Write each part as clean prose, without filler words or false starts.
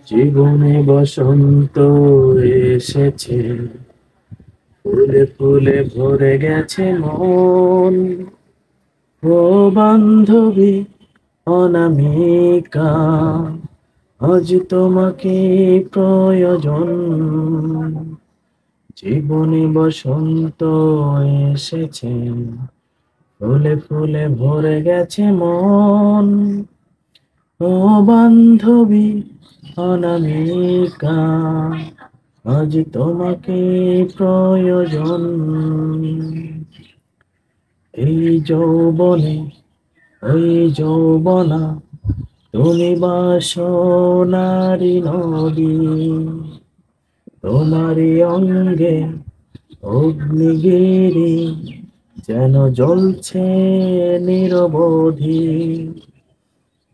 জীবনে বসন্ত এসেছে, ফুলে ফুলে ভরে গেছে মন। ও বান্ধবী অনামিকা, আজ তোমাকে প্রয়োজন। জীবনে বসন্ত এসেছে, ফুলে ফুলে ভরে গেছে মন। ও বান্ধবী অনামিকা, আজ তোমাকে প্রয়োজন। এই যৌবনে ওই যৌবনা, তুমি বাসনারি নদী। তোমারই অঙ্গে অগ্নিগিরি যেন জ্বলছে নিরবধি।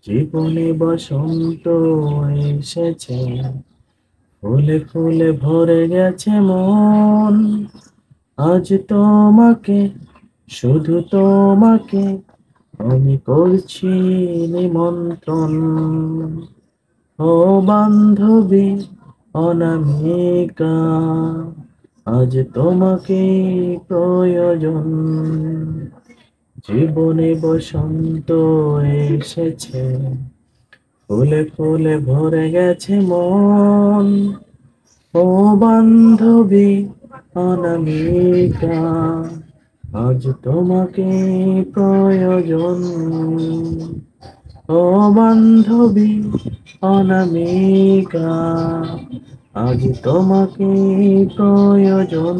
জীবনে বসন্ত এসেছে, ফুলে ফুলে ভরে গেছে মন। আজ তোমাকে, শুধু তোমাকে আমি করছি নিমন্ত্রণ। ও বান্ধবী অনামিকা, আজ তোমাকে প্রয়োজন। জীবনে বসন্ত এসেছে, ফুলে ফুলে ভরে গেছে মন। ও বান্ধবী অনামিকা, আজ তোমাকে প্রয়োজন। ও বান্ধবী অনামিকা, আজ তোমাকে প্রয়োজন।